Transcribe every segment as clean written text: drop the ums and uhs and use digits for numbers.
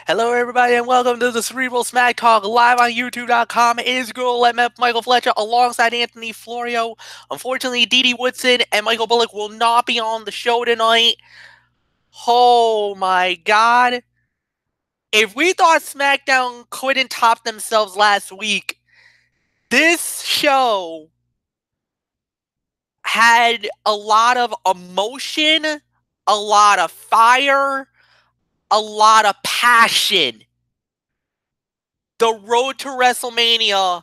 Hello, everybody, and welcome to the Cerebral Smack Talk live on YouTube.com. It is Girl MF Michael Fletcher alongside Anthony Florio. Unfortunately, Dee Woodson and Michael Bullock will not be on the show tonight. Oh my god. If we thought SmackDown couldn't top themselves last week, this show had a lot of emotion, a lot of fire, a lot of passion. The road to WrestleMania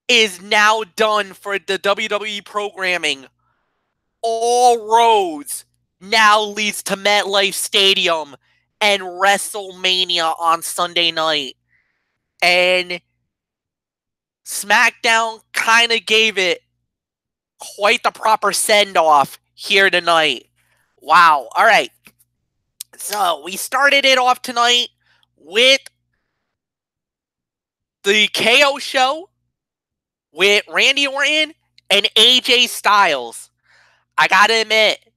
is now done for the WWE programming. All roads now leads to MetLife Stadium and WrestleMania on Sunday night. And SmackDown kind of gave it quite the proper send-off here tonight. Wow. All right. So we started it off tonight with the KO show with Randy Orton and AJ Styles. I gotta admit,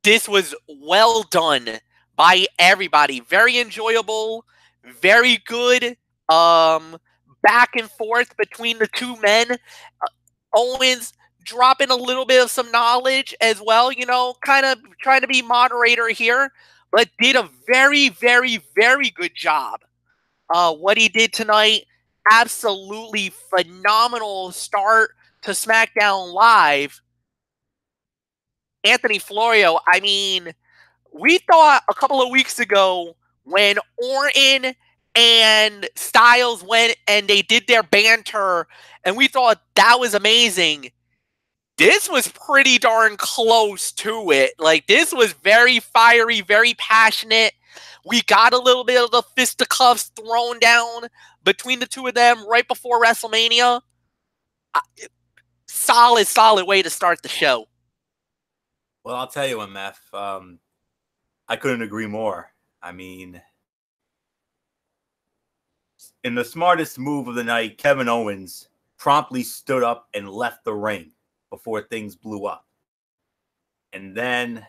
this was well done by everybody. Very enjoyable, very good. Back and forth between the two men. Owens dropping a little bit of some knowledge as well, kind of trying to be moderator here, but did a very, very, very good job. What he did tonight, absolutely phenomenal start to SmackDown Live. Anthony Florio, I mean, we thought a couple of weeks ago when Orton and Styles went and they did their banter, and we thought that was amazing. This was pretty darn close to it. Like, this was very fiery, very passionate. We got a little bit of the fisticuffs thrown down between the two of them right before WrestleMania. Solid way to start the show. Well, I'll tell you, MF, I couldn't agree more. I mean, in the smartest move of the night, Kevin Owens promptly stood up and left the ring before things blew up. And then,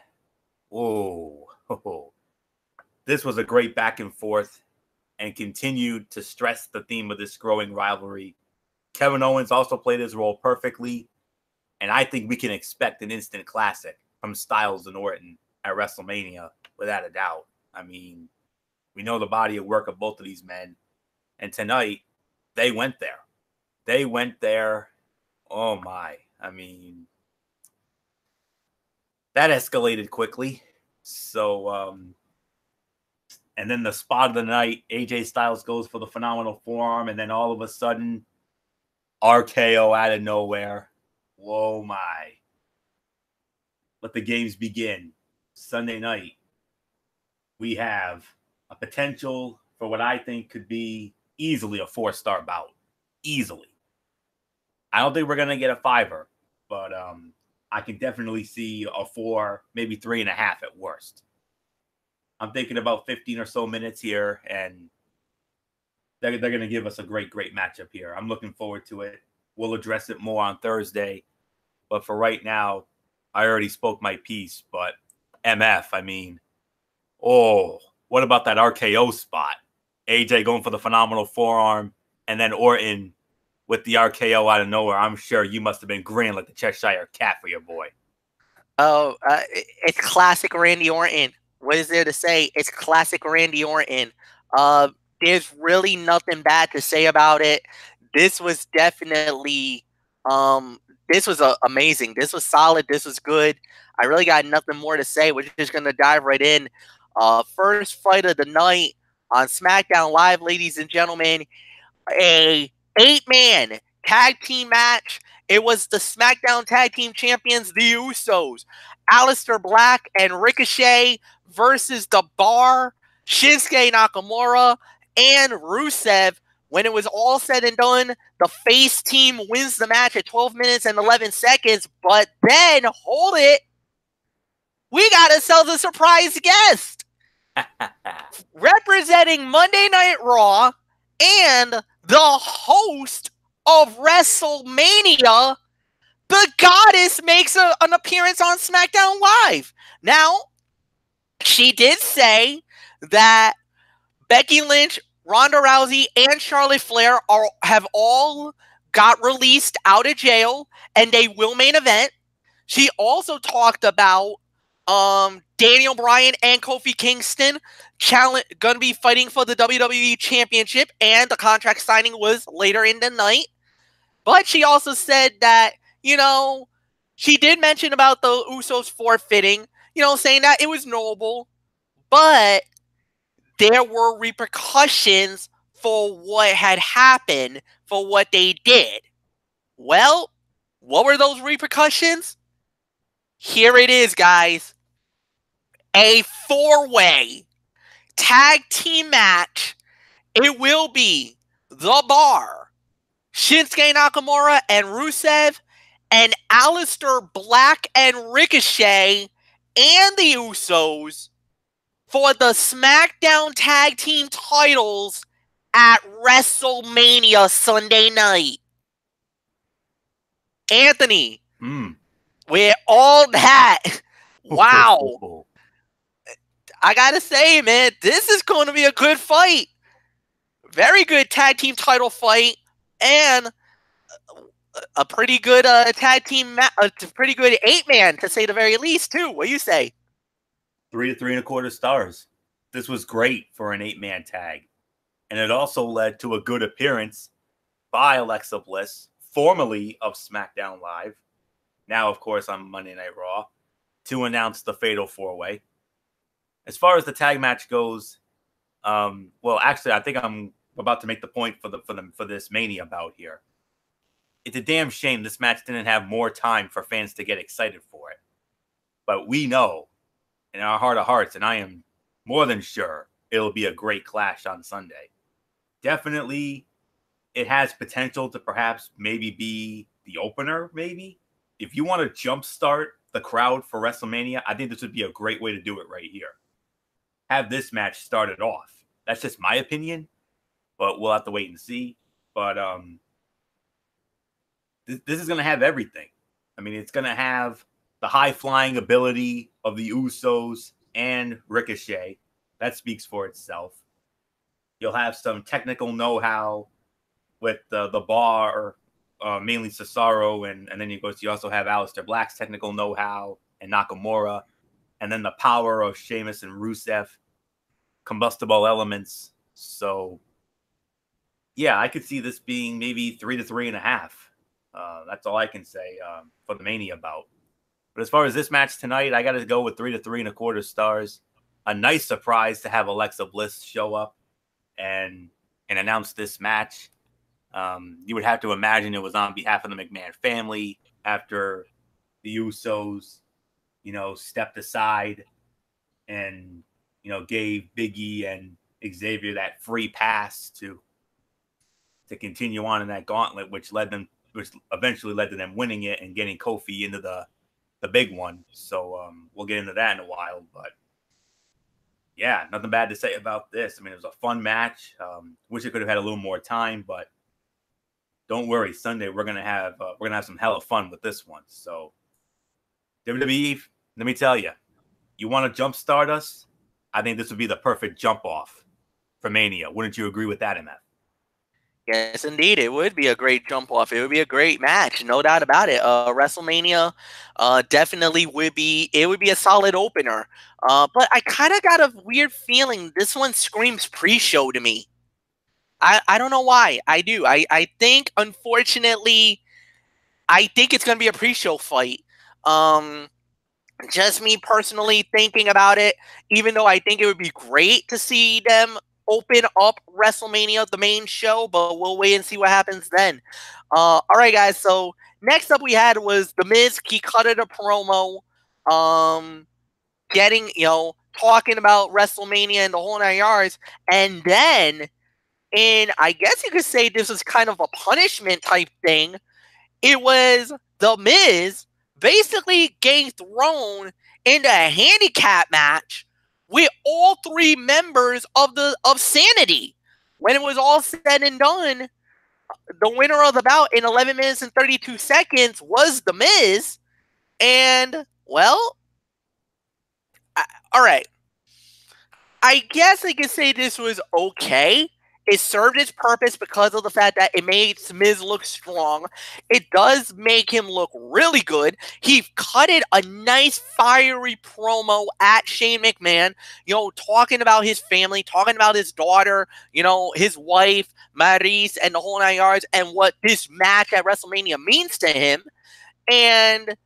this was a great back and forth and continued to stress the theme of this growing rivalry. Kevin Owens also played his role perfectly, and I think we can expect an instant classic from Styles and Orton at WrestleMania, without a doubt. I mean, we know the body of work of both of these men, and tonight, they went there. They went there. Oh, my. I mean, that escalated quickly. So, and then the spot of the night, AJ Styles goes for the phenomenal forearm, and then all of a sudden, RKO out of nowhere. Whoa, my. Let the games begin. Sunday night, we have a potential for what I think could be easily a 4-star bout. Easily. I don't think we're going to get a 5-er, but I can definitely see a 4, maybe 3.5 at worst. I'm thinking about 15 or so minutes here, and they're going to give us a great matchup here. I'm looking forward to it. We'll address it more on Thursday, but for right now, I already spoke my piece, but MF, I mean, what about that RKO spot? AJ going for the phenomenal forearm, and then Orton with the RKO out of nowhere. I'm sure you must have been grinning like the Cheshire Cat for your boy. Oh, it's classic Randy Orton. What is there to say? It's classic Randy Orton. There's really nothing bad to say about it. This was definitely, this was amazing. This was solid. This was good. I really got nothing more to say. We're just going to dive right in. First fight of the night on SmackDown Live, ladies and gentlemen. A 8-man tag team match. It was the SmackDown Tag Team Champions, the Usos, Aleister Black and Ricochet versus The Bar, Shinsuke Nakamura, and Rusev. When it was all said and done, the face team wins the match at 12 minutes and 11 seconds. But then, hold it, we got ourselves a surprise guest. Representing Monday Night Raw and the host of WrestleMania, the Goddess makes an appearance on SmackDown Live. Now, she did say that Becky Lynch, Ronda Rousey, and Charlotte Flair have all got released out of jail, and they will main event. She also talked about Daniel Bryan and Kofi Kingston gonna be fighting for the WWE Championship, and the contract signing was later in the night. But she also said that, she did mention about the Usos forfeiting, saying that it was noble, but there were repercussions for what had happened, for what they did. Well, what were those repercussions? Here it is, guys. A 4-way tag team match. It will be The Bar, Shinsuke Nakamura and Rusev, and Aleister Black and Ricochet, and the Usos for the Smackdown tag team titles at WrestleMania Sunday night. Anthony, with all that, wow. I gotta say, man, this is going to be a good fight. Very good tag team title fight, and a pretty good tag team, a pretty good 8-man to say the very least, too. What do you say? 3 to 3.25 stars. This was great for an 8-man tag, and it also led to a good appearance by Alexa Bliss, formerly of SmackDown Live, now of course on Monday Night Raw, to announce the Fatal 4-Way. As far as the tag match goes, well, actually, I think I'm about to make the point for this Mania bout here. It's a damn shame this match didn't have more time for fans to get excited for it. But we know in our heart of hearts, and I am more than sure, it'll be a great clash on Sunday. Definitely, it has potential to perhaps maybe be the opener, maybe. If you want to jumpstart the crowd for WrestleMania, I think this would be a great way to do it right here. Have this match started off. That's just my opinion, but we'll have to wait and see. But this is going to have everything. I mean, it's going to have the high-flying ability of the Usos and Ricochet. That speaks for itself. You'll have some technical know-how with the Bar, mainly Cesaro, and then you also have Aleister Black's technical know-how and Nakamura, and then the power of Sheamus and Rusev, combustible elements. So, yeah, I could see this being maybe 3 to 3.5. That's all I can say for the Mania bout. But as far as this match tonight, I got to go with 3 to 3.25 stars. A nice surprise to have Alexa Bliss show up and announce this match. You would have to imagine it was on behalf of the McMahon family after the Usos, stepped aside and, gave Big E and Xavier that free pass to continue on in that gauntlet, which eventually led to them winning it and getting Kofi into the big one. So we'll get into that in a while, but yeah, nothing bad to say about this. I mean, it was a fun match. Wish it could have had a little more time, but don't worry. Sunday we're gonna have some hella fun with this one. So WWE, let me tell you, you want to jumpstart us? I think this would be the perfect jump off for Mania. Wouldn't you agree with that, MF? Yes, indeed. It would be a great jump off. It would be a great match, no doubt about it. WrestleMania definitely would be a solid opener. But I kind of got a weird feeling this one screams pre-show to me. I don't know why. I do. I think, unfortunately, I think it's going to be a pre-show fight. Just me personally thinking about it, even though I think it would be great to see them open up WrestleMania, the main show, but we'll wait and see what happens then. All right, guys. So next up we had was The Miz. He cut it a promo, getting, talking about WrestleMania and the whole 9 yards. And then, I guess you could say this was kind of a punishment type thing. It was The Miz basically getting thrown into a handicap match with all 3 members of Sanity. When it was all said and done, the winner of the bout in 11 minutes and 32 seconds was The Miz. And, well, all right. I guess I could say this was okay. It served its purpose because of the fact that it made Miz look strong. It does make him look really good. He cutted a nice fiery promo at Shane McMahon, talking about his family, talking about his daughter, his wife, Maryse, and the whole 9 yards, and what this match at WrestleMania means to him. And,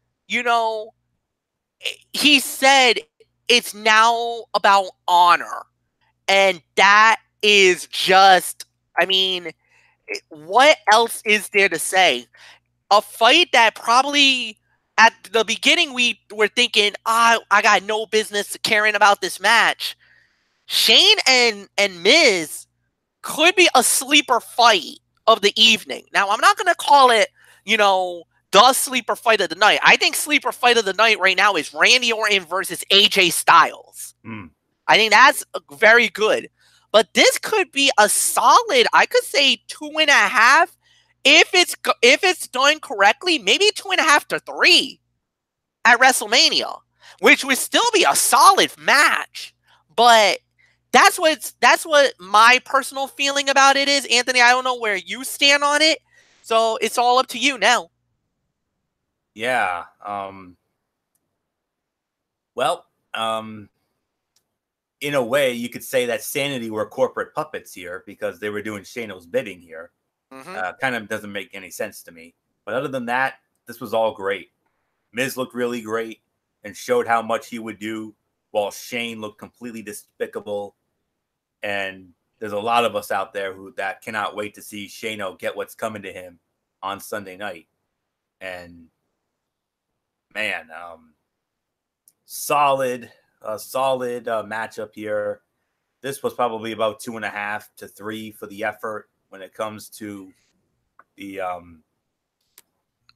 he said it's now about honor. And that is just, I mean, what else is there to say? A fight that probably at the beginning we were thinking, I got no business caring about this match. Shane and Miz could be a sleeper fight of the evening. Now, I'm not going to call it, the sleeper fight of the night. I think sleeper fight of the night right now is Randy Orton versus AJ Styles. I think that's very good. But this could be a solid, I could say 2.5. If it's done correctly, maybe 2.5 to 3 at WrestleMania, which would still be a solid match. But that's what my personal feeling about it is. Anthony, I don't know where you stand on it. So it's all up to you now. Yeah. Well, in a way, you could say that Sanity were corporate puppets here because they were doing Shano's bidding here. Kind of doesn't make any sense to me. But other than that, this was all great. Miz looked really great and showed how much he would do, while Shane looked completely despicable. And there's a lot of us out there that cannot wait to see Shano get what's coming to him on Sunday night. And man, solid matchup here. This was probably about 2.5 to 3 for the effort when it comes to the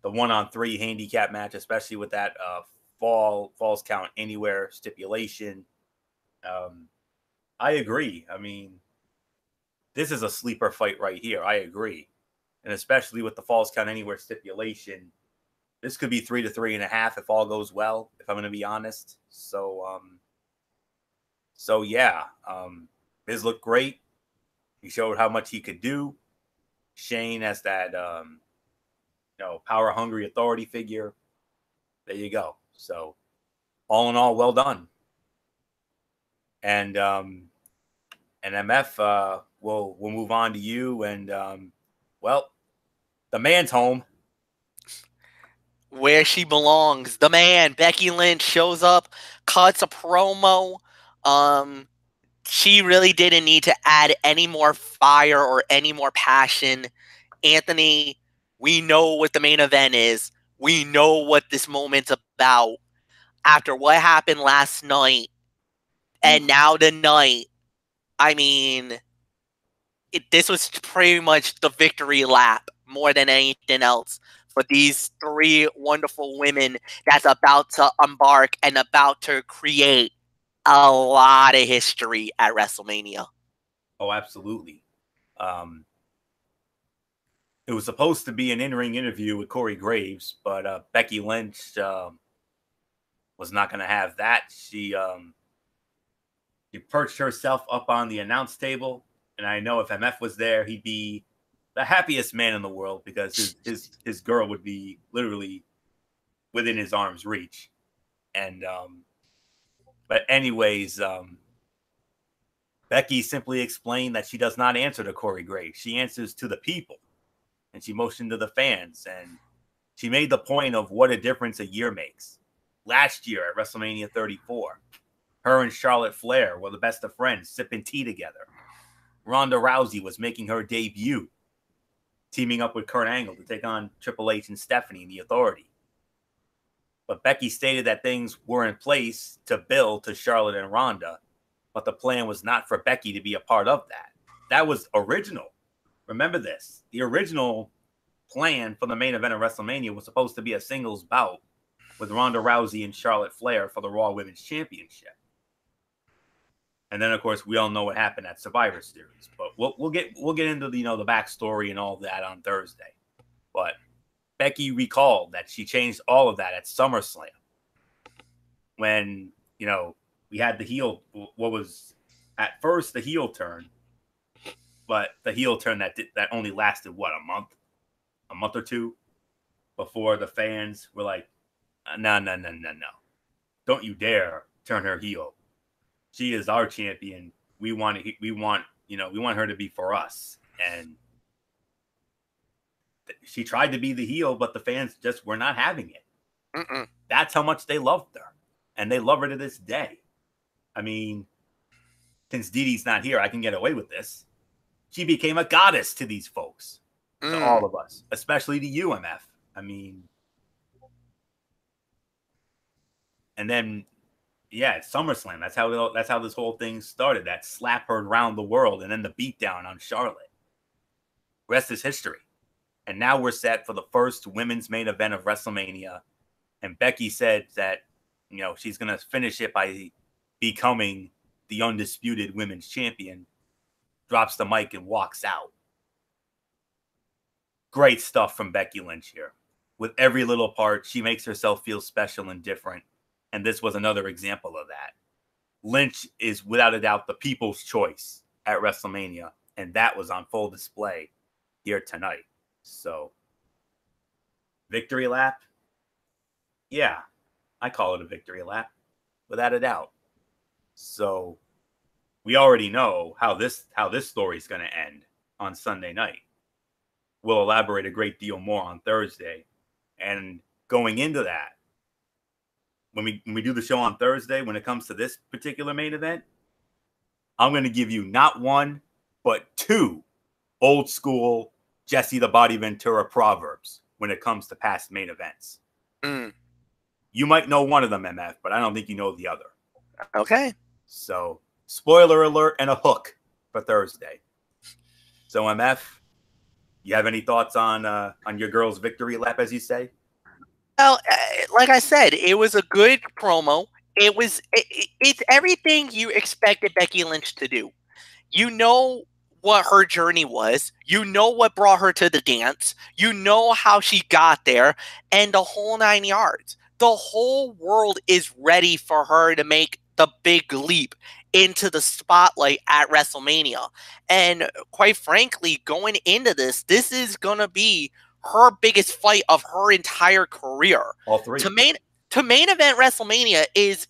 1-on-3 handicap match, especially with that falls count anywhere stipulation. I agree. I mean, this is a sleeper fight right here. I agree. And especially with the falls count anywhere stipulation, this could be 3 to 3.5 if all goes well, if I'm going to be honest. So yeah, Miz looked great. He showed how much he could do. Shane as that, power hungry authority figure. There you go. So all in all, well done. And MF, we'll move on to you. And the man's home. Where she belongs. The man, Becky Lynch, shows up, cuts a promo. She really didn't need to add any more fire or any more passion. Anthony, we know what the main event is. We know what this moment's about. After what happened last night, and now tonight, I mean, this was pretty much the victory lap more than anything else for these 3 wonderful women that's about to embark and about to create a lot of history at WrestleMania. Oh, absolutely. It was supposed to be an in-ring interview with Corey Graves, but Becky Lynch was not going to have that. She perched herself up on the announce table, and I know if MF was there, he'd be the happiest man in the world because his girl would be literally within his arm's reach. And but anyways, Becky simply explained that she does not answer to Corey Graves. She answers to the people. And she motioned to the fans. And she made the point of what a difference a year makes. Last year at WrestleMania 34, her and Charlotte Flair were the best of friends, sipping tea together. Ronda Rousey was making her debut, teaming up with Kurt Angle to take on Triple H and Stephanie and the Authority. But Becky stated that things were in place to build to Charlotte and Ronda, but the plan was not for Becky to be a part of that. That was original. Remember this. The original plan for the main event of WrestleMania was supposed to be a singles bout with Ronda Rousey and Charlotte Flair for the Raw Women's Championship. And then, of course, we all know what happened at Survivor Series. But we'll get into the backstory and all that on Thursday. But Becky recalled that she changed all of that at SummerSlam when we had the heel. What was at first the heel turn, but the heel turn that only lasted what, a month or two before the fans were like, no, don't you dare turn her heel. She is our champion. We want her to be for us. And she tried to be the heel, but the fans just were not having it. Mm-mm. That's how much they loved her, and they love her to this day. I mean, since Dee Dee's not here, I can get away with this. She became a goddess to these folks, to all of us, especially to UMF. I mean, and then, yeah, SummerSlam. That's how this whole thing started. That slap heard around the world, and then the beatdown on Charlotte. Rest is history. And now we're set for the first women's main event of WrestleMania. And Becky said that, she's going to finish it by becoming the undisputed women's champion. Drops the mic and walks out. Great stuff from Becky Lynch here. With every little part, she makes herself feel special and different. And this was another example of that. Lynch is without a doubt the people's choice at WrestleMania. And that was on full display here tonight. So, victory lap? Yeah, I call it a victory lap, without a doubt. So, we already know how this story is going to end on Sunday night. We'll elaborate a great deal more on Thursday. And going into that, when we do the show on Thursday, when it comes to this particular main event, I'm going to give you not one, but two old school Jesse the Body Ventura proverbs when it comes to past main events. You might know one of them, MF, but I don't think you know the other. Okay. So, spoiler alert and a hook for Thursday. So, MF, you have any thoughts on your girl's victory lap, as you say? Well, like I said, it was a good promo. It's everything you expected Becky Lynch to do. You know what her journey was. You know what brought her to the dance. You know how she got there, and the whole 9 yards. The whole world is ready for her to make the big leap into the spotlight at WrestleMania. And quite frankly, going into this is going to be her biggest fight of her entire career. All three. To main event WrestleMania is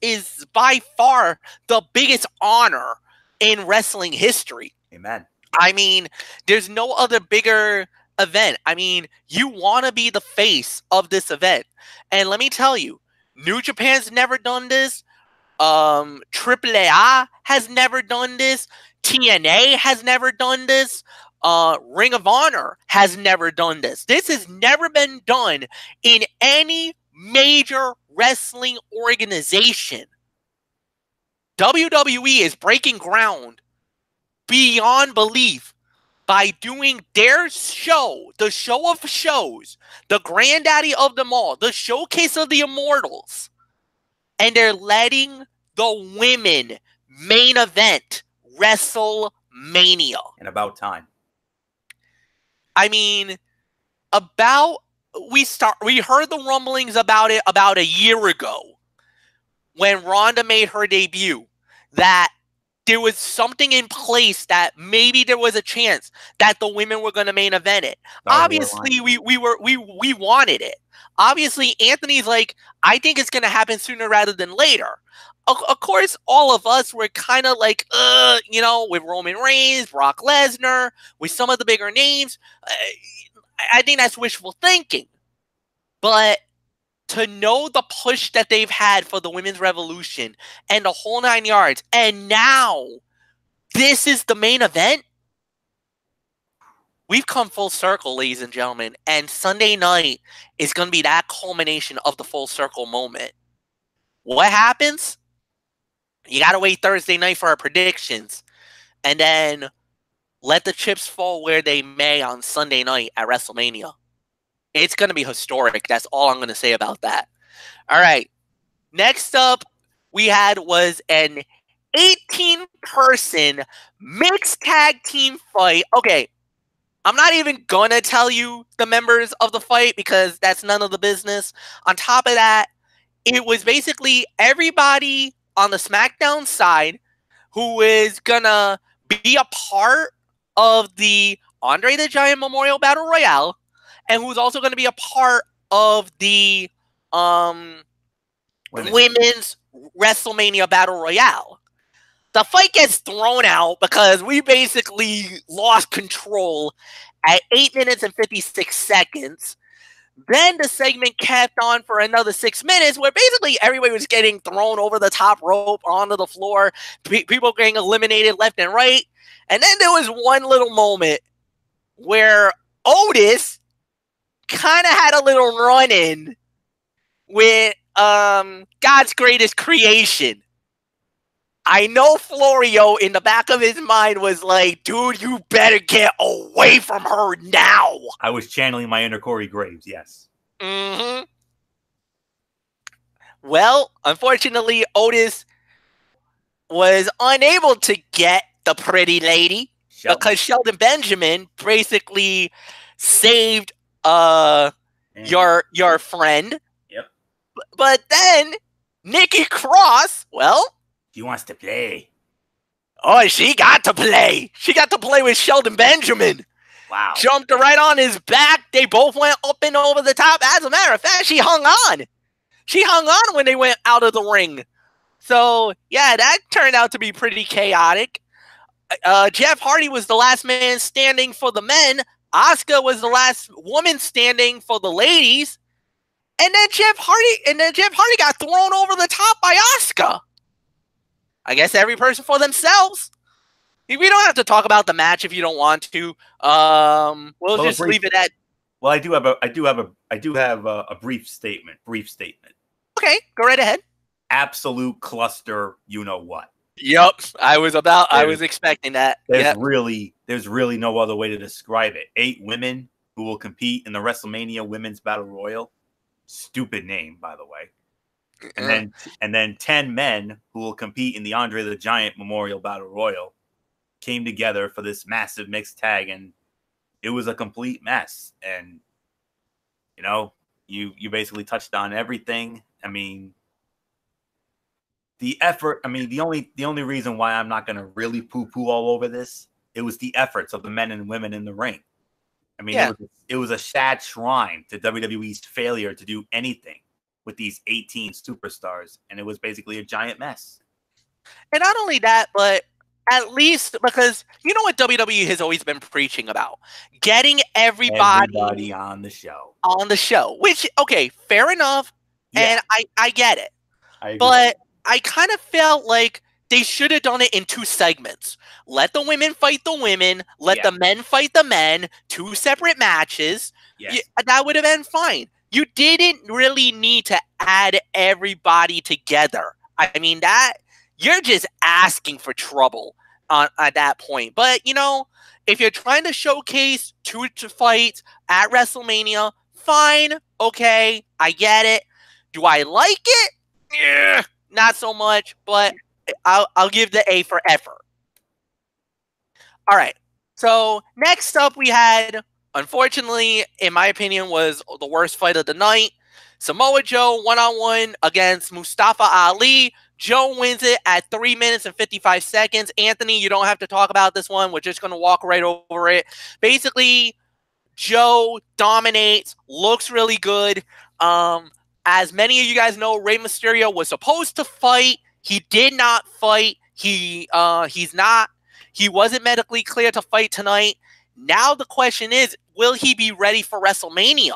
by far the biggest honor in wrestling history. Amen. I mean, there's no other bigger event. I mean, you want to be the face of this event. And let me tell you, New Japan's never done this. AAA has never done this. TNA has never done this. Ring of Honor has never done this. This has never been done in any major wrestling organization. WWE is breaking ground beyond belief by doing their show, the show of shows, the granddaddy of them all, the showcase of the immortals, and they're letting the women main event WrestleMania. And about time. I mean, we heard the rumblings about it about a year ago when Ronda made her debut, that there was something in place that maybe there was a chance that the women were going to main event it. Obviously, we wanted it. Obviously, Anthony's like, I think it's going to happen sooner rather than later. Of course, all of us were kind of like, with Roman Reigns, Brock Lesnar, with some of the bigger names. I think that's wishful thinking. But to know the push that they've had for the women's revolution and the whole 9 yards, and now this is the main event, we've come full circle, ladies and gentlemen. And Sunday night is going to be that culmination of the full circle moment. What happens? You got to wait Thursday night for our predictions. And then let the chips fall where they may on Sunday night at WrestleMania. It's going to be historic. That's all I'm going to say about that. All right. Next up, we had was an 18-person mixed tag team fight. Okay. I'm not even going to tell you the members of the fight because that's none of the business. On top of that, it was basically everybody on the SmackDown side who is gonna be a part of the Andre the Giant Memorial Battle Royale, and who's also going to be a part of the women's WrestleMania Battle Royale. The fight gets thrown out because we basically lost control at 8 minutes and 56 seconds. Then the segment kept on for another 6 minutes where basically everybody was getting thrown over the top rope onto the floor, people getting eliminated left and right. And then there was one little moment where Otis kind of had a little run-in with God's greatest creation. I know Florio in the back of his mind was like, dude, you better get away from her now. I was channeling my inner Corey Graves, yes. Mm-hmm. Well, unfortunately, Otis was unable to get the pretty lady because Sheldon Benjamin basically saved your friend. Yep. But then Nikki Cross, well, she wants to play. Oh, she got to play. She got to play with Sheldon Benjamin. Wow. Jumped right on his back. They both went up and over the top. As a matter of fact, she hung on. She hung on when they went out of the ring. So, yeah, that turned out to be pretty chaotic. Jeff Hardy was the last man standing for the men. Asuka was the last woman standing for the ladies. And then Jeff Hardy got thrown over the top by Asuka. I guess every person for themselves. We don't have to talk about the match if you don't want to. We'll just leave it at. Well, I do have a brief statement. Okay, go right ahead. Absolute cluster. You know what? Yep, I was expecting that. There's really no other way to describe it. 8 women who will compete in the WrestleMania Women's Battle Royal. Stupid name, by the way. And then 10 men who will compete in the Andre the Giant Memorial Battle Royal came together for this massive mixed tag, and it was a complete mess. And you basically touched on everything. I mean, the effort. I mean, the only reason why I'm not going to really poo-poo all over this, it was the efforts of the men and women in the ring. I mean, it was a sad shrine to WWE's failure to do anything with these 18 superstars, and it was basically a giant mess. And not only that, but at least because you know what WWE has always been preaching about? Getting everybody on the show. On the show. Which, okay, fair enough. Yeah. And I get it. But I kind of felt like they should have done it in 2 segments. Let the women fight the women. Let the men fight the men. 2 separate matches. Yes. That would have been fine. You didn't really need to add everybody together. I mean, that you're just asking for trouble at that point. But, if you're trying to showcase 2 fights at WrestleMania, fine. Okay, I get it. Do I like it? Yeah, not so much, but I'll give the A for effort. All right. So next up we had, unfortunately, in my opinion, was the worst fight of the night. Samoa Joe one-on-one against Mustafa Ali. Joe wins it at 3 minutes and 55 seconds. Anthony, you don't have to talk about this one. We're just going to walk right over it. Basically, Joe dominates, looks really good. As many of you guys know, Rey Mysterio was supposed to fight. He did not fight. He wasn't medically cleared to fight tonight. Now the question is, will he be ready for WrestleMania?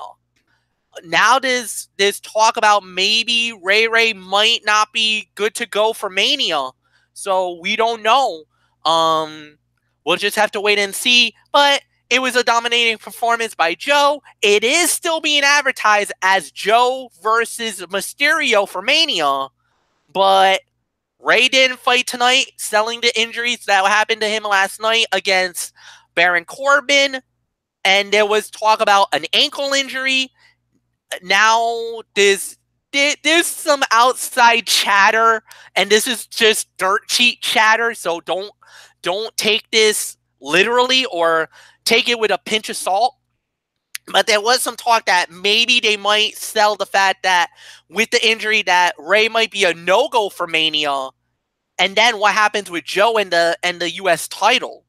Now there's talk about maybe Ray might not be good to go for Mania. So we don't know. We'll just have to wait and see. But it was a dominating performance by Joe. It is still being advertised as Joe versus Mysterio for Mania. But Ray didn't fight tonight, selling the injuries that happened to him last night against Baron Corbin. And there was talk about an ankle injury. Now there's some outside chatter, and this is just dirt sheet chatter, so don't take this literally or take it with a pinch of salt. But there was some talk that maybe they might sell the fact that with the injury that Ray might be a no-go for Mania, And then what happens with Joe and the US title?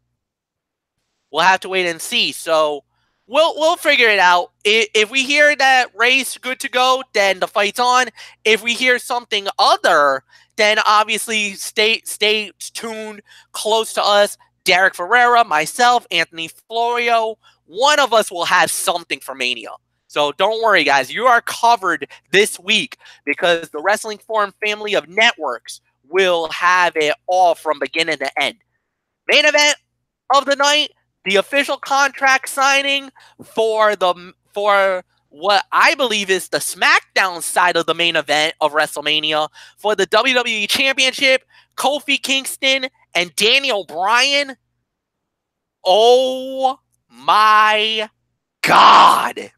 We'll have to wait and see. So we'll figure it out. If we hear that Ray's good to go, then the fight's on. If we hear something other, then obviously stay tuned, close to us. Derek Ferreira, myself, Anthony Florio, one of us will have something for Mania. So don't worry, guys. You are covered this week because the Wrestling Forum family of networks will have it all from beginning to end. Main event of the night, the official contract signing for what I believe is the Smackdown side of the main event of WrestleMania for the WWE Championship, Kofi Kingston and Daniel Bryan. Oh my God.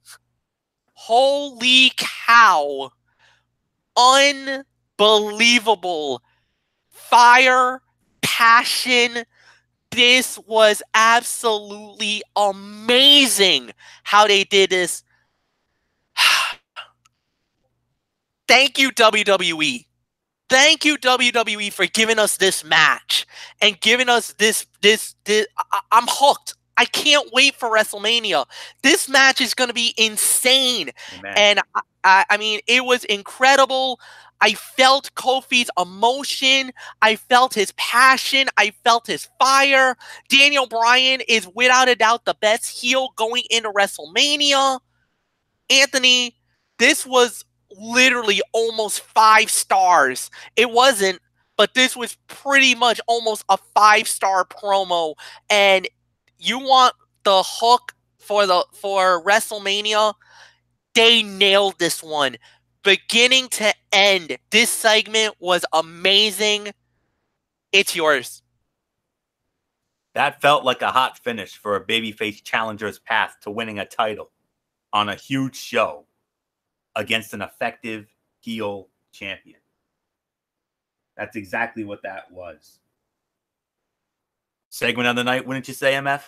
Holy cow. Unbelievable. Fire, passion. This was absolutely amazing how they did this. Thank you, WWE. Thank you, WWE, for giving us this match and giving us this. I'm hooked. I can't wait for WrestleMania. This match is going to be insane. Amen. And I mean, it was incredible. I felt Kofi's emotion. I felt his passion. I felt his fire. Daniel Bryan is without a doubt the best heel going into WrestleMania. Anthony, this was literally almost 5 stars. It wasn't, but this was pretty much almost a 5-star promo. And you want the hook for WrestleMania? They nailed this one. Beginning to end, this segment was amazing. It's yours. That felt like a hot finish for a babyface challenger's path to winning a title on a huge show against an effective heel champion. That's exactly what that was. Segment of the night, wouldn't you say, MF?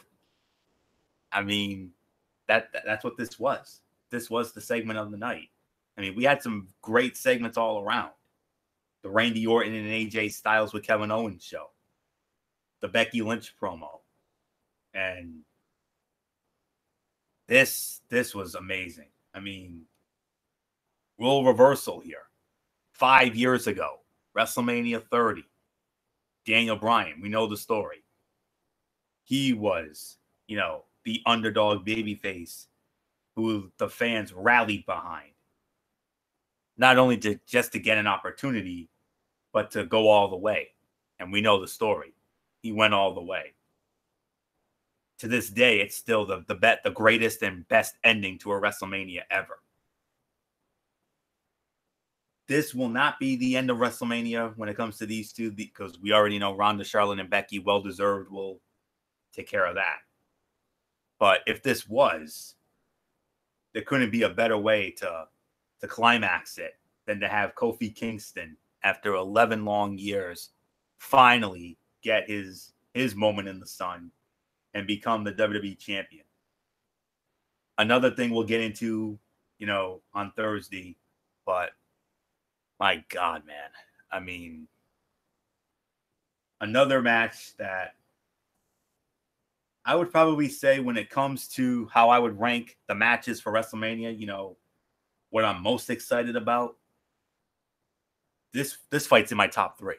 I mean, that's what this was. This was the segment of the night. I mean, we had some great segments all around. The Randy Orton and AJ Styles with Kevin Owens show. The Becky Lynch promo. And this was amazing. I mean, role reversal here. 5 years ago, WrestleMania 30. Daniel Bryan, we know the story. He was, the underdog babyface who the fans rallied behind. Not only just to get an opportunity, but to go all the way. And we know the story. He went all the way. To this day, it's still the greatest and best ending to a WrestleMania ever. This will not be the end of WrestleMania when it comes to these two, because we already know Ronda, Charlotte, and Becky, well-deserved, will take care of that. But if this was, there couldn't be a better way to climax it than to have Kofi Kingston, after 11 long years, finally get his moment in the sun and become the WWE champion. Another thing we'll get into, on Thursday, but my God, man. I mean, another match that I would probably say, when it comes to how I would rank the matches for WrestleMania, what I'm most excited about, this fight's in my top 3.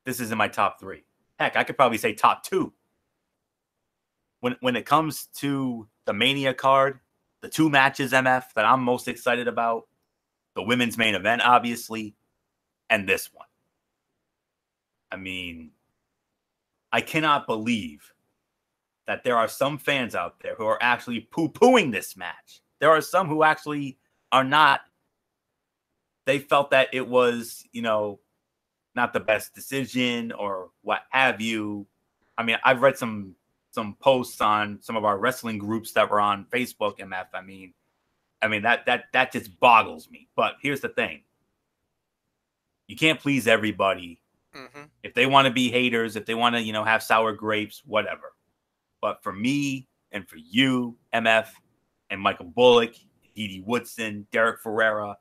This is in my top 3. Heck, I could probably say top 2. When it comes to the Mania card, the 2 matches, MF, that I'm most excited about, the women's main event, obviously, and this one. I mean, I cannot believe that there are some fans out there who are actually poo-pooing this match. There are some who actually are not. They felt that it was, not the best decision or what have you. I mean, I've read some posts on some of our wrestling groups that were on Facebook, MF. I mean, that just boggles me. But here's the thing. You can't please everybody. Mm-hmm. If they want to be haters, if they want to, have sour grapes, whatever. But for me and for you, MF, and Michael Bullock, Edie Woodson, Derek Ferreira,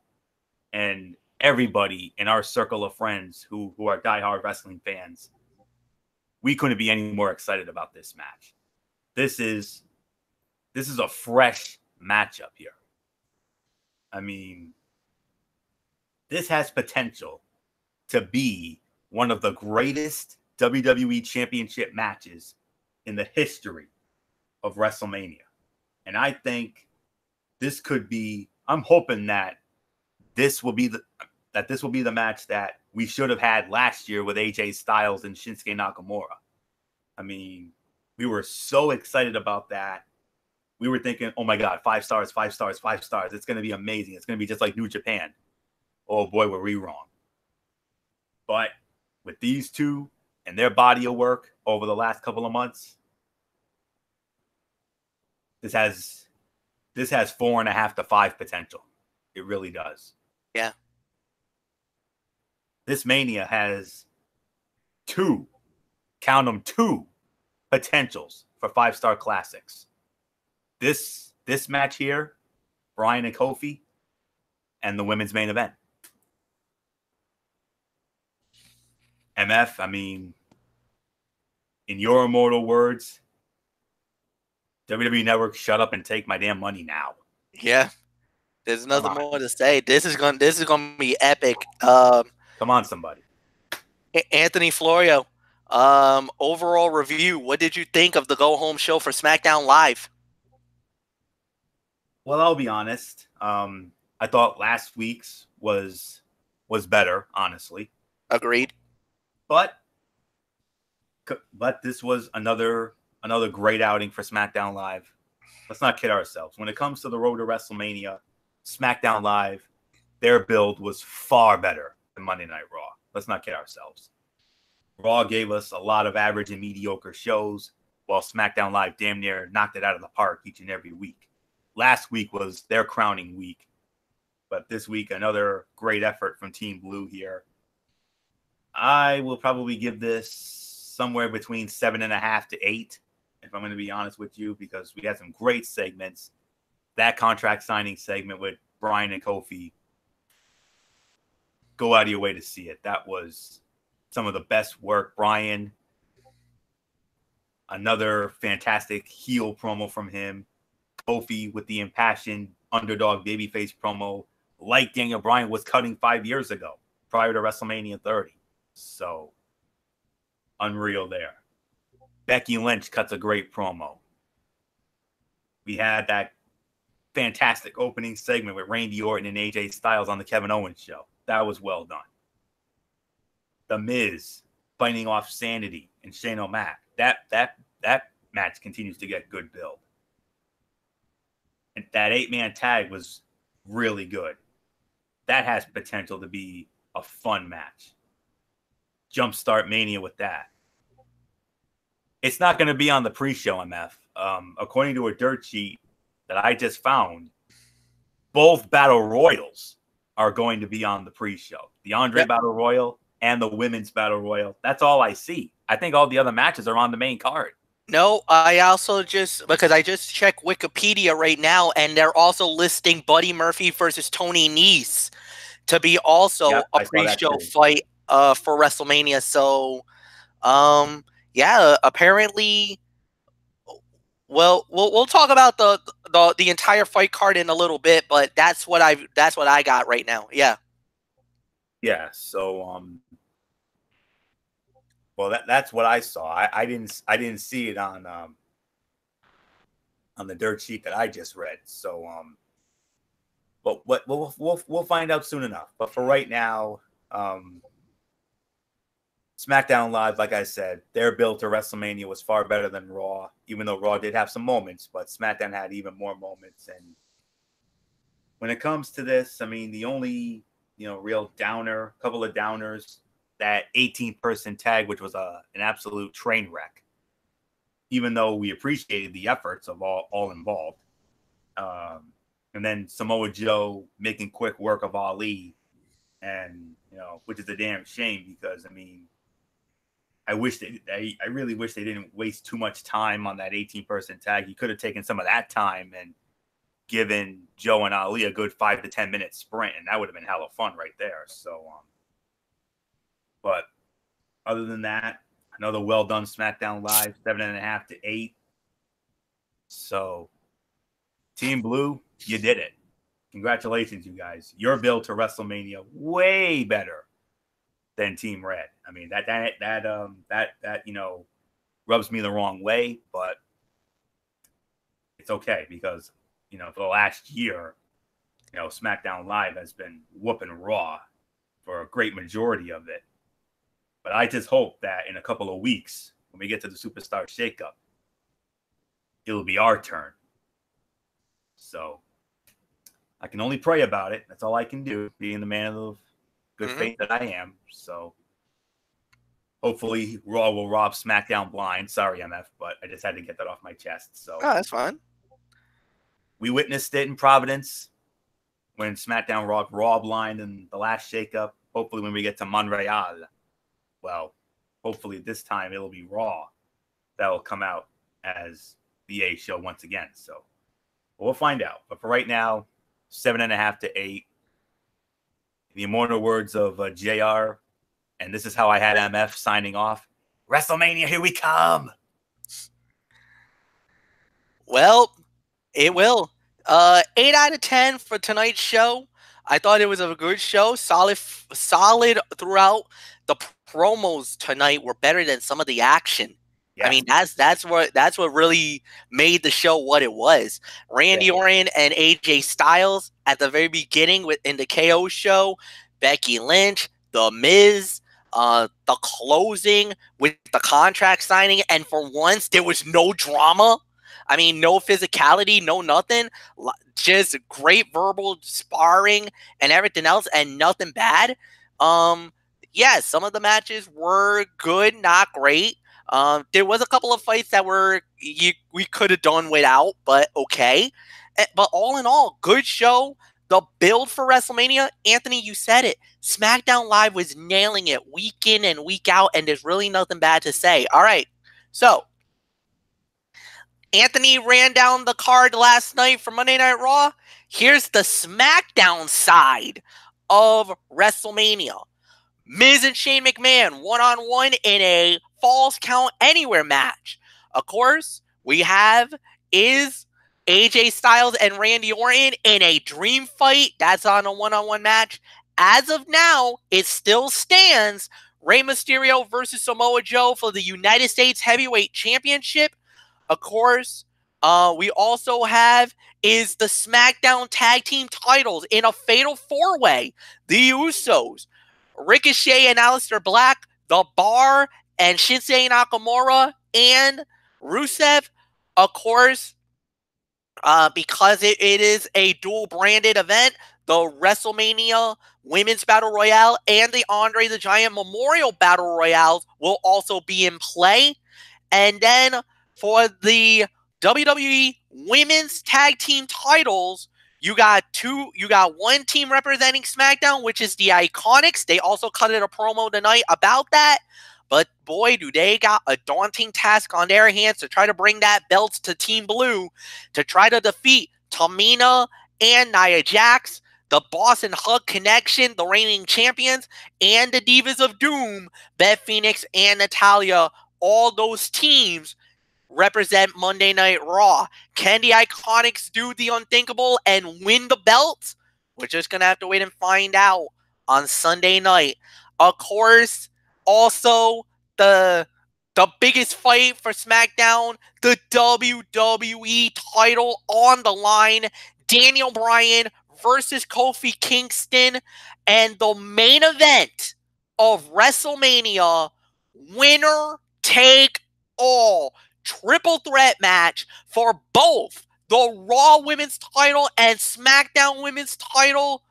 and everybody in our circle of friends who are diehard wrestling fans, we couldn't be any more excited about this match. This is a fresh matchup here. I mean, this has potential to be one of the greatest WWE Championship matches in the history of WrestleMania. And I think this could be, I'm hoping that this will be the match that we should have had last year with AJ Styles and Shinsuke Nakamura. I mean, we were so excited about that. We were thinking, oh my God, 5 stars, 5 stars, 5 stars. It's going to be amazing. It's going to be just like New Japan. Oh boy, were we wrong. But with these two and their body of work over the last couple of months, this has 4.5 to 5 potential. It really does. Yeah. This Mania has 2, count them, 2 potentials for 5-star classics. This match here, Bryan and Kofi, and the women's main event. MF, I mean, in your immortal words, WWE Network, shut up and take my damn money now. Yeah. There's nothing more to say. This is gonna be epic. Come on, somebody. Anthony Florio, overall review. What did you think of the go home show for SmackDown Live? Well, I'll be honest. I thought last week's was better, honestly. Agreed. But this was another great outing for SmackDown Live. Let's not kid ourselves. When it comes to the road to WrestleMania, SmackDown Live, their build was far better than Monday Night Raw. Let's not kid ourselves. Raw gave us a lot of average and mediocre shows, while SmackDown Live damn near knocked it out of the park each and every week. Last week was their crowning week, but this week, another great effort from Team Blue here. I will probably give this somewhere between 7.5 to 8, if I'm going to be honest with you, because we had some great segments. That contract signing segment with Bryan and Kofi, go out of your way to see it. That was some of the best work. Bryan, another fantastic heel promo from him. Kofi with the impassioned underdog babyface promo, like Daniel Bryan was cutting 5 years ago, prior to WrestleMania 30. So, unreal there. Becky Lynch cuts a great promo. We had that fantastic opening segment with Randy Orton and AJ Styles on the Kevin Owens show. That was well done. The Miz fighting off Sanity and Shane O'Mac. That match continues to get good build. And that 8-man tag was really good. That has potential to be a fun match. Jumpstart Mania with that. It's not going to be on the pre-show, MF. According to a dirt sheet that I just found, both Battle Royals are going to be on the pre-show. The Andre Battle Royal and the Women's Battle Royal. That's all I see. I think all the other matches are on the main card. No, I also because I just checked Wikipedia right now, and they're also listing Buddy Murphy versus Tony Nese to be also a pre-show fight for WrestleMania. So, yeah, apparently, well, we'll talk about the entire fight card in a little bit, but that's what I got right now. Yeah. Yeah. So, well, that's what I saw. I didn't see it on the dirt sheet that I just read. So, but we'll find out soon enough. But for right now, SmackDown Live, like I said, their build to WrestleMania was far better than Raw, even though Raw did have some moments, but SmackDown had even more moments. And when it comes to this, I mean, the only, real couple of downers, that 18-person tag, which was an absolute train wreck, even though we appreciated the efforts of all involved. And then Samoa Joe making quick work of Ali, and which is a damn shame, because I mean, I really wish they didn't waste too much time on that 18-person tag. He could have taken some of that time and given Joe and Ali a good 5 to 10 minute sprint, and that would have been hella fun right there. So, but other than that, another well done SmackDown Live, 7.5 to 8. So, Team Blue, you did it. Congratulations, you guys. Your build to WrestleMania way better than Team Red. I mean, that rubs me the wrong way, but it's okay because for the last year, SmackDown Live has been whooping Raw for a great majority of it. But I just hope that in a couple of weeks, when we get to the Superstar Shakeup, it'll be our turn. So I can only pray about it. That's all I can do, being the man of good faith that I am. So hopefully Raw will rob SmackDown blind. Sorry, MF, but I just had to get that off my chest. So that's fine. We witnessed it in Providence when SmackDown robbed Raw blind in the last shakeup. Hopefully when we get to Montreal, well, hopefully this time it'll be Raw that will come out as the A show once again. So we'll find out. But for right now, 7.5 to 8. The immortal words of JR, and this is how I had MF signing off. WrestleMania, here we come. Well, it will. 8 out of 10 for tonight's show. I thought it was a good show. Solid throughout. The promos tonight were better than some of the action. Yes. I mean, that's what really made the show what it was. Randy Orton and AJ Styles at the very beginning in the KO show, Becky Lynch, The Miz, the closing with the contract signing, and for once there was no drama. I mean, no physicality, no nothing. Just great verbal sparring and everything else, and nothing bad. Yeah, some of the matches were good, not great. There was a couple of fights that we could have done without, but okay. But all in all, good show. The build for WrestleMania, Anthony, you said it. SmackDown Live was nailing it week in and week out, and there's really nothing bad to say. All right, so Anthony ran down the card last night for Monday Night Raw. Here's the SmackDown side of WrestleMania. Miz and Shane McMahon one-on-one in a Falls Count Anywhere match. Of course, we have is AJ Styles and Randy Orton in a dream fight. That's on a one-on-one match. As of now, it still stands. Rey Mysterio versus Samoa Joe for the United States Heavyweight Championship. Of course, we also have is the SmackDown Tag Team titles in a fatal four-way. The Usos, Ricochet and Aleister Black, The Bar, and Shinsuke Nakamura and Rusev. Of course, because it is a dual-branded event, the WrestleMania Women's Battle Royale and the Andre the Giant Memorial Battle Royales will also be in play. And then for the WWE Women's Tag Team titles, you got one team representing SmackDown, which is the Iconics. They also cut a promo tonight about that. But boy, do they got a daunting task on their hands to try to bring that belt to Team Blue to try to defeat Tamina and Nia Jax, the Boss and Hug Connection, the reigning champions, and the Divas of Doom, Beth Phoenix and Natalya. All those teams represent Monday Night Raw. Can the Iconics do the unthinkable and win the belt? We're just going to have to wait and find out on Sunday night. Of course, also the biggest fight for SmackDown, the WWE title on the line. Daniel Bryan versus Kofi Kingston, and the main event of WrestleMania, winner take all. Triple threat match for both the Raw Women's title and SmackDown Women's title.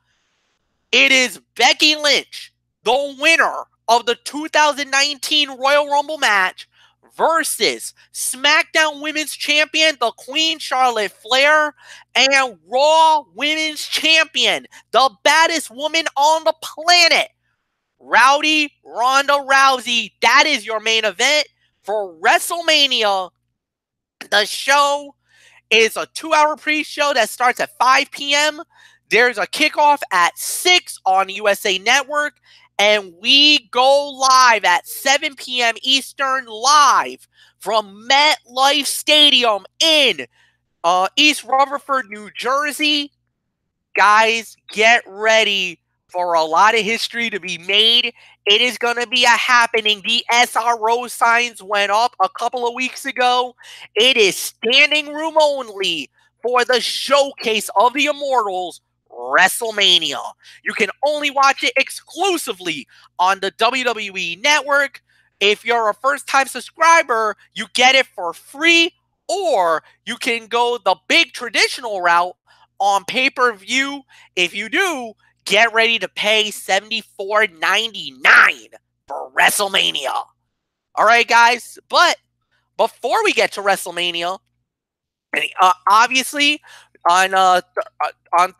It is Becky Lynch, the winner of the 2019 Royal Rumble match, versus SmackDown Women's Champion, the Queen Charlotte Flair, and Raw Women's Champion, the baddest woman on the planet, Rowdy Ronda Rousey. That is your main event for WrestleMania. The show It's a 2-hour pre-show that starts at 5 p.m. There's a kickoff at 6 on USA Network, and we go live at 7 p.m. Eastern, live from MetLife Stadium in East Rutherford, New Jersey. Guys, get ready for a lot of history to be made. It is going to be a happening. The SRO signs went up a couple of weeks ago. It is standing room only for the showcase of the Immortals, WrestleMania. You can only watch it exclusively on the WWE Network. If you're a first-time subscriber, you get it for free, or you can go the big traditional route on pay-per-view. If you do, get ready to pay $74.99 for WrestleMania. All right, guys. But before we get to WrestleMania, obviously on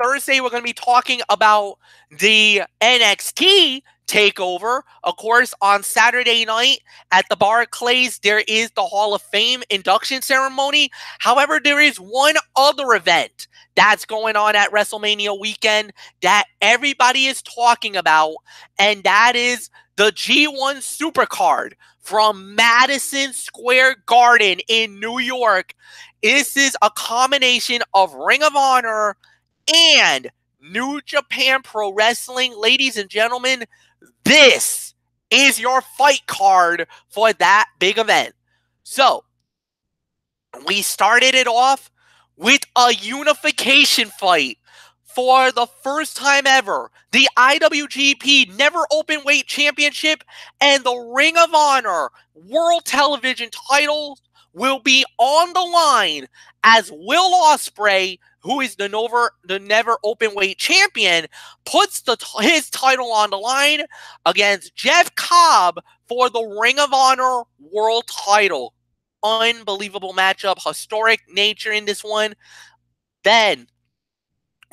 Thursday we're going to be talking about the NXT takeover. Of course, on Saturday night at the Barclays, there is the Hall of Fame induction ceremony. However, there is one other event that's going on at WrestleMania weekend that everybody is talking about, and that is the G1 Supercard from Madison Square Garden in New York. This is a combination of Ring of Honor and New Japan Pro Wrestling. Ladies and gentlemen, this is your fight card for that big event. So, we started it off with a unification fight for the first time ever. The IWGP Never Openweight Championship and the Ring of Honor World Television titles will be on the line as Will Ospreay, who is the Never Openweight Champion, puts his title on the line against Jeff Cobb for the Ring of Honor World title. Unbelievable matchup, historic nature in this one. Then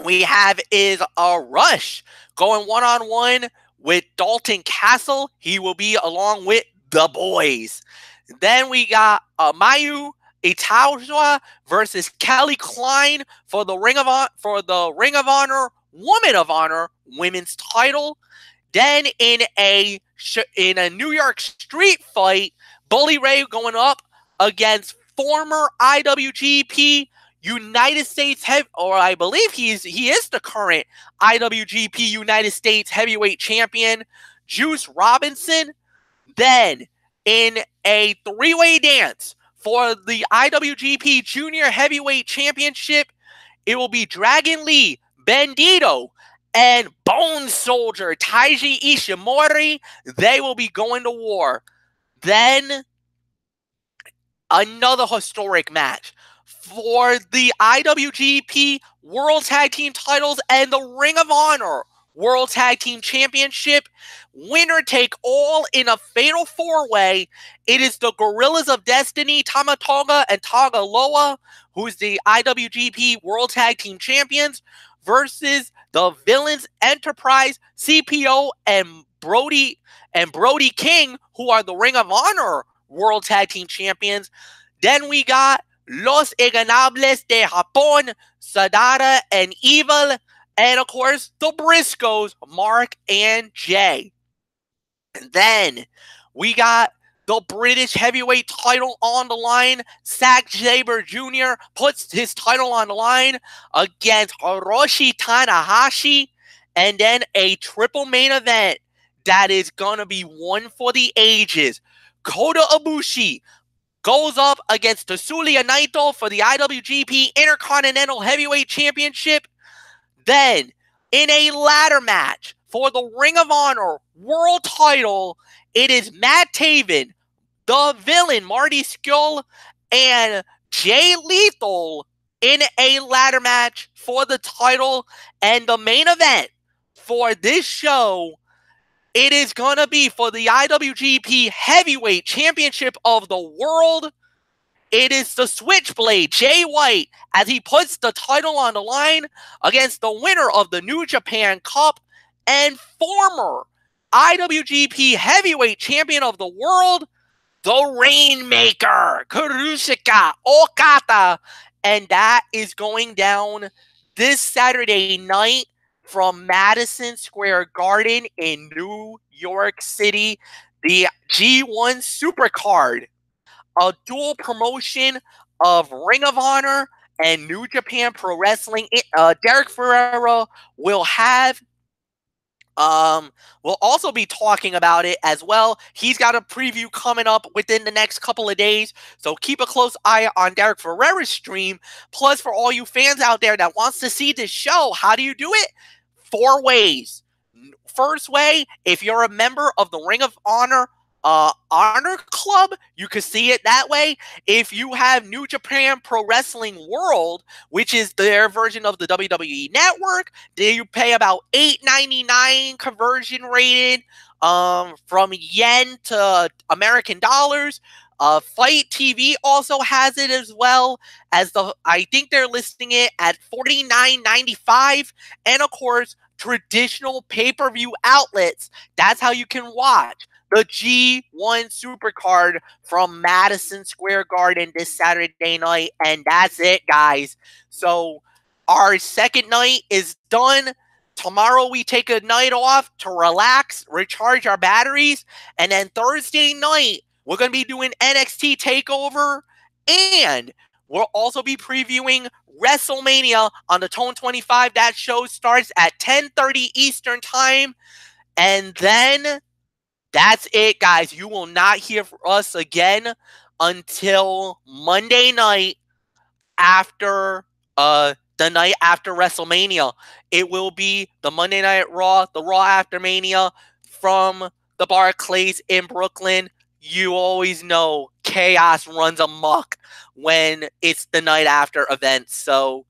we have is a Rush going one-on-one with Dalton Castle. He will be along with the boys. Then we got Mayu Itajima versus Kelly Klein for the Ring of Honor Woman of Honor women's title. Then in a New York street fight, Bully Ray going up against former IWGP United States I believe he is the current IWGP United States Heavyweight Champion, Juice Robinson. Then in a three-way dance for the IWGP Junior Heavyweight Championship, it will be Dragon Lee, Bandito, and Bone Soldier Taiji Ishimori. They will be going to war. Then another historic match for the IWGP World Tag Team titles and the Ring of Honor World Tag Team Championship. Winner take all in a fatal four-way. It is the Gorillas of Destiny, Tama Tonga and Taga Loa, who's the IWGP World Tag Team Champions, versus the Villains Enterprise, CPO, and Brody King, who are the Ring of Honor World Tag Team Champions. Then we got Los Iganables de Japón, Sadara and Evil, and of course the Briscoes, Mark and Jay. And then we got the British heavyweight title on the line. Zack Sabre Jr. puts his title on the line against Hiroshi Tanahashi. And then a triple main event that is going to be one for the ages. Kota Ibushi goes up against Tetsuya Naito for the IWGP Intercontinental Heavyweight Championship. Then, in a ladder match for the Ring of Honor World title, it is Matt Taven, the Villain, Marty Scurll, and Jay Lethal in a ladder match for the title. And the main event for this show, it is going to be for the IWGP Heavyweight Championship of the World. It is the Switchblade, Jay White, as he puts the title on the line against the winner of the New Japan Cup and former IWGP Heavyweight Champion of the World, the Rainmaker, Karushika Okata. And that is going down this Saturday night from Madison Square Garden in New York City. The G1 Supercard, a dual promotion of Ring of Honor and New Japan Pro Wrestling. Derek Ferrera will have we'll also be talking about it as well. He's got a preview coming up within the next couple of days, so keep a close eye on Derek Ferrera's stream. Plus, for all you fans out there that wants to see this show, how do you do it? 4 ways. First way, if you're a member of the Ring of Honor Honor Club, you can see it that way. If you have New Japan Pro Wrestling World, which is their version of the WWE Network, then you pay about $8.99 conversion rated from yen to American dollars. Fight TV also has it as well as I think they're listing it at $49.95, and of course traditional pay-per-view outlets. That's how you can watch the G1 Supercard from Madison Square Garden this Saturday night. And that's it, guys. So our second night is done. Tomorrow we take a night off to relax, recharge our batteries. And then Thursday night, we're going to be doing NXT TakeOver. And we'll also be previewing WrestleMania on the Tone 25. That show starts at 10:30 Eastern Time. And then that's it, guys. You will not hear from us again until Monday night after the night after WrestleMania. It will be the Monday Night Raw, the Raw after Mania from the Barclays in Brooklyn. You always know chaos runs amok when it's the night after events. So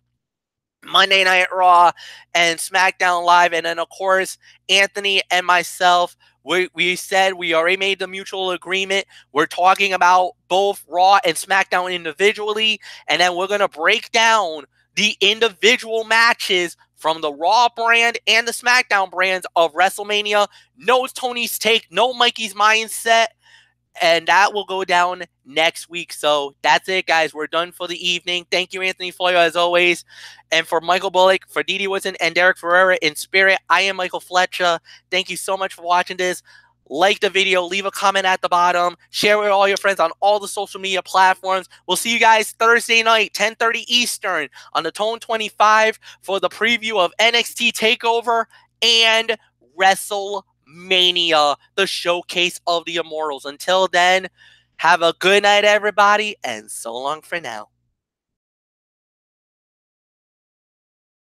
Monday Night Raw and SmackDown Live. And then, of course, Anthony and myself, we said we already made the mutual agreement. We're talking about both Raw and SmackDown individually. And then we're going to break down the individual matches from the Raw brand and the SmackDown brands of WrestleMania. No Tony's Take, no Mikey's Mindset. And that will go down next week. So that's it, guys. We're done for the evening. Thank you, Anthony Floyo, as always. And for Michael Bullock, for Didi Woodson, and Derek Ferrera in spirit, I am Michael Fletcher. Thank you so much for watching this. Like the video, leave a comment at the bottom, share with all your friends on all the social media platforms. We'll see you guys Thursday night, 10:30 Eastern on the Tone 25 for the preview of NXT TakeOver and WrestleMania, the showcase of the Immortals. Until then, have a good night, everybody, and so long for now.